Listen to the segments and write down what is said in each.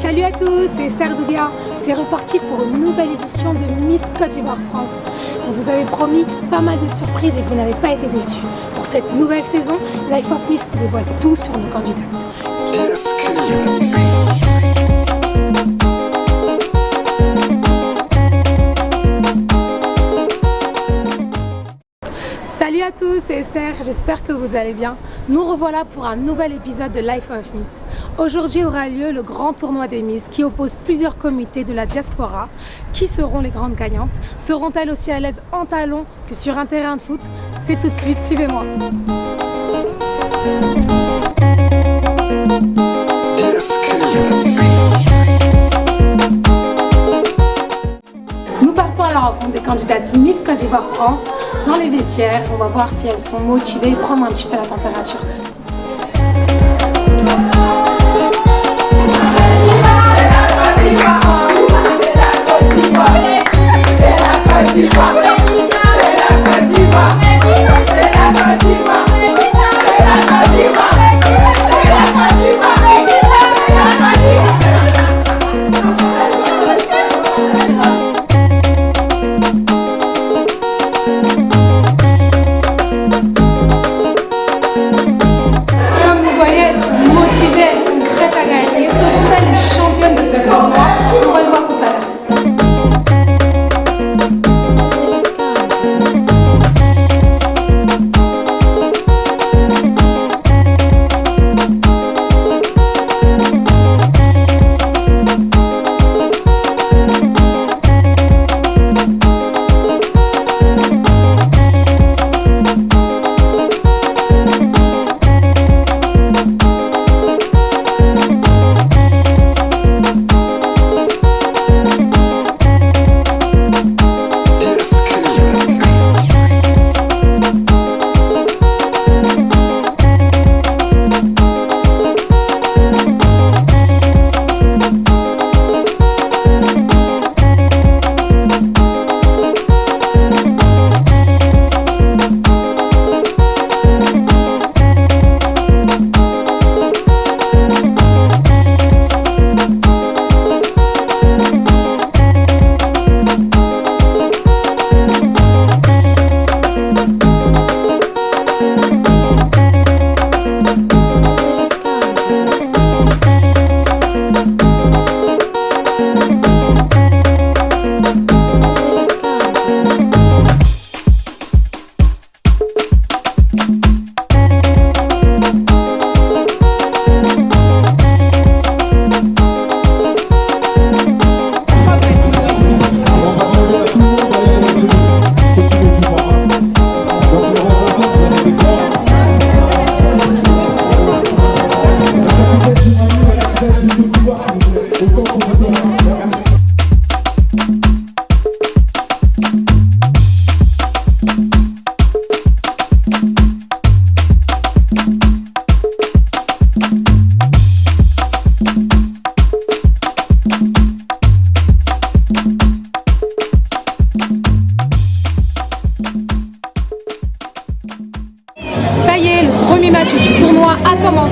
Salut à tous, c'est Esther Douga. C'est reparti pour une nouvelle édition de Miss Côte d'Ivoire France. On vous avait promis pas mal de surprises et vous n'avez pas été déçus. Pour cette nouvelle saison, Life of Miss vous dévoile tout sur nos candidates. Salut à tous, c'est Esther, j'espère que vous allez bien. Nous revoilà pour un nouvel épisode de Life of Miss. Aujourd'hui aura lieu le grand tournoi des Miss qui oppose plusieurs comités de la diaspora. Qui seront les grandes gagnantes? Seront-elles aussi à l'aise en talons que sur un terrain de foot? C'est tout de suite, suivez-moi. Nous partons à la rencontre des candidates Miss Côte d'Ivoire France dans les vestiaires. On va voir si elles sont motivées et prendre un petit peu la température.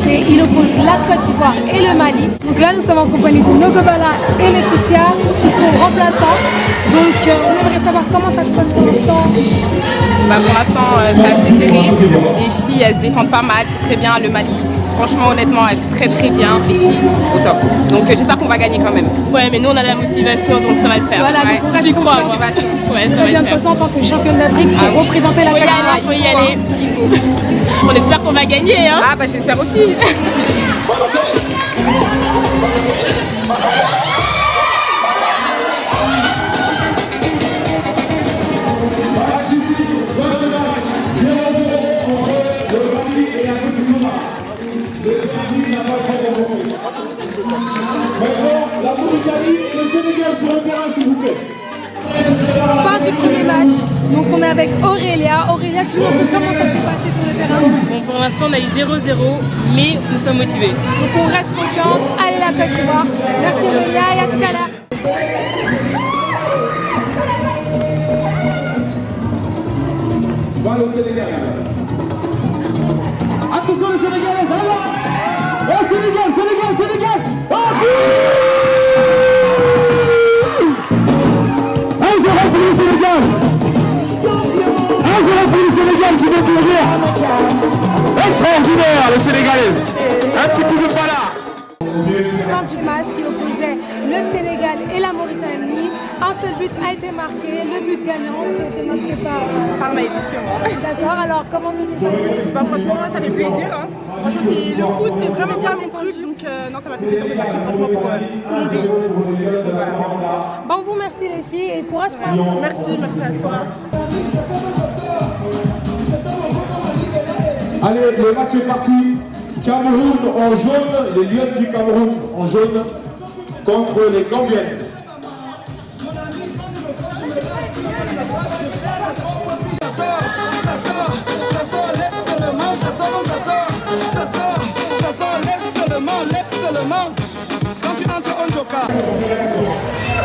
Il oppose la Côte d'Ivoire et le Mali. Donc là, nous sommes en compagnie de Nogobala et Laetitia qui sont remplaçantes. Donc on aimerait savoir comment ça se passe pour l'instant. Pour l'instant, c'est assez serré. Les filles, elles se défendent pas mal, c'est très bien. Le Mali, franchement, honnêtement, elles font très très bien. Les filles, au top. Donc j'espère qu'on va gagner quand même. Ouais, mais nous, on a la motivation, donc ça va le faire. Voilà, ouais. donc on reste J'y crois, motivation. Ouais, ça va le De toute faire. façon, en tant que championne d'Afrique, pour représenter la Côte d'Ivoire. Il faut y aller. On espère qu'on va gagner. Hein. Ah bah j'espère aussi. Fin du premier match, donc on est avec Aurélia. Aurélia, tu nous dis comment ça s'est passé sur le terrain? Bon, pour l'instant, on a eu 0-0, mais nous sommes motivés. Donc on reste confiante. Allez la Côte d'Ivoire. Merci Aurélia et à tout à l'heure. Voilà le Sénégal. Attention les Sénégalais, ça va. Oh Sénégal, Sénégal, Sénégal. Oh, extraordinaire, le Sénégalais. Un petit coup de balade. Fin du match qui opposait le Sénégal et la Mauritanie. Un seul but a été marqué, le but gagnant qui a été marqué par Maëlys, c'est moi. D'accord, alors comment ça s'est passé? Bah, franchement, moi, ça fait plaisir. Hein. Franchement, le foot, c'est vraiment bien mon truc. Donc, non, ça m'a fait plaisir de marquer franchement pour mon pays. Donc, voilà. Bon, vous merci les filles et courage pour vous. Merci à toi. Allez, le match est parti. Cameroun en jaune, les Lions du Cameroun en jaune contre les Gambiennes.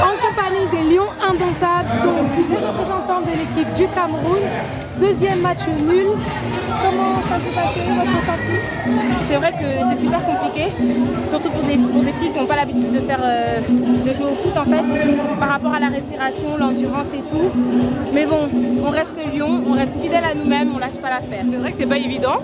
En compagnie des Lions indomptables, donc les représentants de l'équipe du Cameroun. Deuxième match nul. Comment ça s'est passé, votre ressenti? C'est vrai que c'est super compliqué, surtout pour des filles qui n'ont pas l'habitude de jouer au foot en fait, par rapport à la respiration, l'endurance et tout. Mais bon, on reste Lyon, on reste fidèle à nous-mêmes, on lâche pas l'affaire. C'est vrai que c'est pas évident.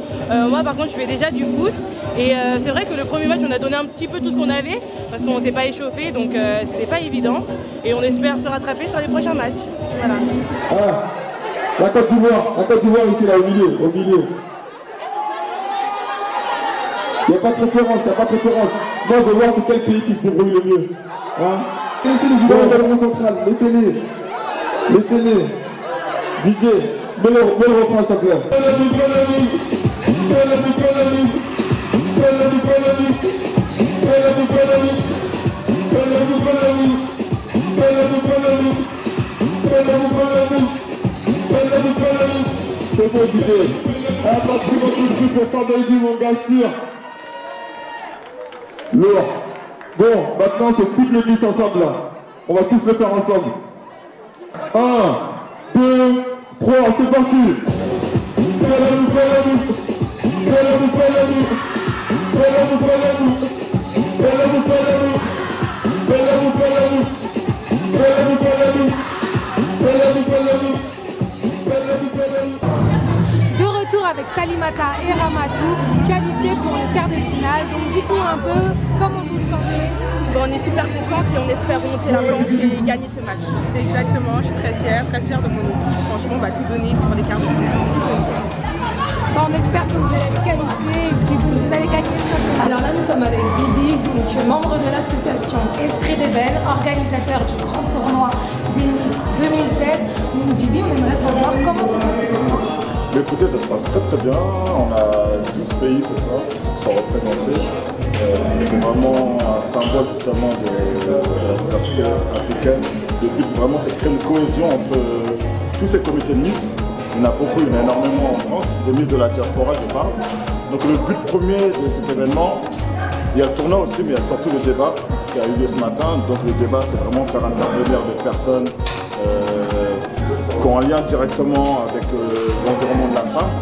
Moi par contre je fais déjà du foot et c'est vrai que le premier match on a donné un petit peu tout ce qu'on avait parce qu'on s'est pas échauffé donc c'était pas évident et on espère se rattraper sur les prochains matchs. Voilà. Ah, la Côte d'Ivoire ici là au milieu. Il n'y a pas de préférence, Moi je vois c'est quel pays qui se débrouille le mieux. Hein? Laissez les Ivoiriens dans le rond central, laissez-les. DJ, mets le refrain s'il te plaît. C'est bon DJ. Un maximum de trucs pour favoriser mon gars sûr. Lourd. Bon, maintenant c'est toutes les mises ensemble là. On va tous le faire ensemble. 1, 2, 3, c'est parti. De retour avec Salimata et Ramatou, qualifiés pour le quart de finale. Donc dites-nous un peu comment vous le sentez. Bon, on est super contente et on espère remonter la pente et gagner ce match. Exactement, je suis très fière de mon équipe. Franchement, on va tout donner pour les quarts de finale. Bon, on espère que vous allez être qualifiés et puis vous allez gagner le championnat. Alors là, nous sommes avec Djiby, donc membre de l'association Esprit d'Ébène, organisateur du grand tournoi des Miss 2016. Donc Djiby, on aimerait savoir comment se passe ce tournoi. Écoutez, ça se passe très bien. On a 12 pays ce soir qui sont représentés. C'est vraiment un symbole justement de la diversité africaine. Le but vraiment c'est de créer une cohésion entre tous ces comités de Miss. Il y en a beaucoup, il y en a énormément en France, des Miss de la diaspora je parle. Donc le but premier de cet événement, il y a le tournoi aussi, mais il y a surtout le débat qui a eu lieu ce matin. Donc le débat c'est vraiment faire intervenir des personnes qui ont un lien directement avec l'environnement de la femme.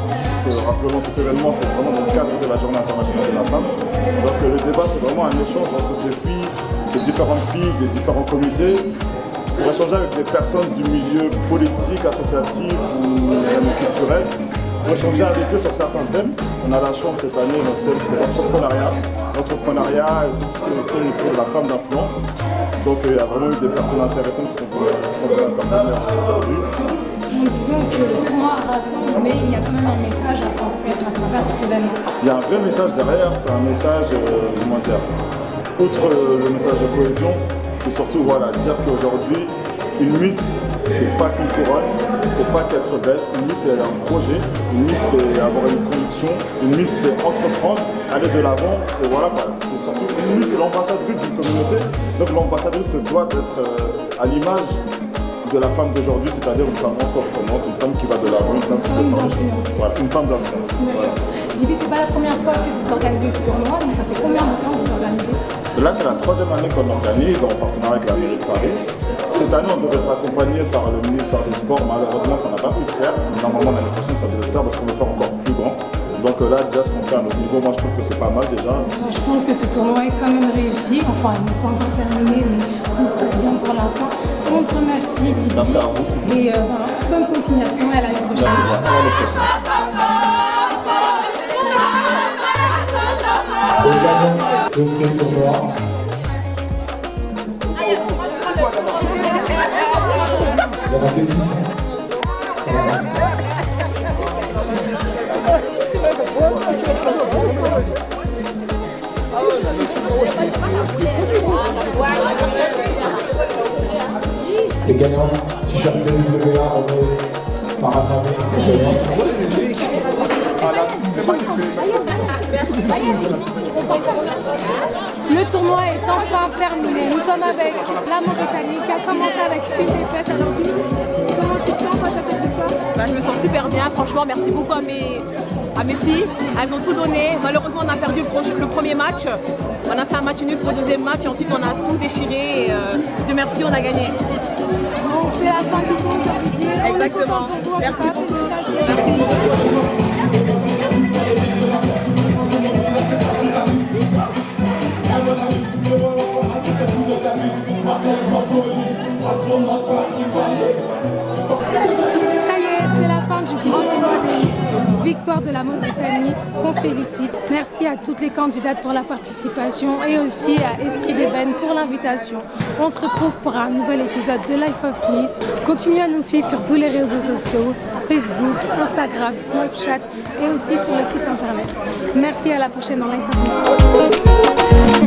Rappelons cet événement, c'est vraiment dans le cadre de la Journée internationale de la femme. Donc le débat, c'est vraiment un échange entre ces filles, ces différentes filles, des différents comités, pour échanger avec des personnes du milieu politique, associatif ou même culturel, pour échanger avec eux sur certains thèmes. On a la chance cette année, notre thème c'était l'entrepreneuriat. L'entrepreneuriat et tout ce qui est fait autour de la femme d'influence. Donc il y a vraiment eu des personnes intéressantes qui sont venues intervenir aujourd'hui. Disons que le tournoi rassemble, mais il y a quand même un message à transmettre à travers cet événement. Il y a un vrai message derrière, c'est un message, comment dire, outre le message de cohésion, c'est surtout voilà, dire qu'aujourd'hui, une Miss, c'est pas qu'une couronne, c'est pas qu'être belle, une Miss c'est un projet, une Miss c'est avoir une conviction, une Miss c'est entreprendre, aller de l'avant, et voilà, c'est surtout une Miss c'est l'ambassadrice d'une communauté, donc l'ambassadrice doit être à l'image de la femme d'aujourd'hui, c'est-à-dire une femme entreprenante, une femme qui va de l'avant, une femme qui fait faire les choses. Voilà, une femme d'influence. Voilà. Djiby, c'est pas la première fois que vous organisez ce tournoi, donc ça fait combien de temps que vous organisez? Là, c'est la 3e année qu'on organise en partenariat avec la mairie de Paris. Cette année, on devait être accompagné par le ministère des Sports. Malheureusement, ça n'a pas pu se faire. Normalement, l'année prochaine, ça devait se faire parce qu'on veut faire encore plus grand. Donc là, déjà, ce qu'on fait à notre niveau, moi, je trouve que c'est pas mal déjà. Je pense que ce tournoi est quand même réussi. Enfin, il n'est pas encore terminé, mais tout se passe bien pour l'instant. On te remercie, Djiby. Merci à vous. Et bonne continuation et à l'année prochaine. Merci, à l'année prochaine. le gagnant de ce tournoi. Il n'y en a que 6. Les gagnantes, t-shirt DWA remis par Adnamé, les gagnantes. Le tournoi est enfin terminé. Nous sommes avec la Mauritanie qui a commencé avec une défaite. Alors dis-nous, comment tu te sens face à cette victoire? Je me sens super bien, franchement merci beaucoup à mes filles, elles ont tout donné. Malheureusement on a perdu le premier match, on a fait un match nul pour le deuxième match et ensuite on a tout déchiré et Dieu merci on a gagné. Donc c'est la fin du tournoi, j'ai envie de dire. Exactement, merci beaucoup. Merci Ça y est, c'est la fin du grand tournoi des Miss. Victoire de la Mauritanie, qu'on félicite. Merci à toutes les candidates pour la participation et aussi à Esprit d'Ébène pour l'invitation. On se retrouve pour un nouvel épisode de Life of Miss. Continuez à nous suivre sur tous les réseaux sociaux, Facebook, Instagram, Snapchat et aussi sur le site internet. Merci, à la prochaine dans Life of Miss.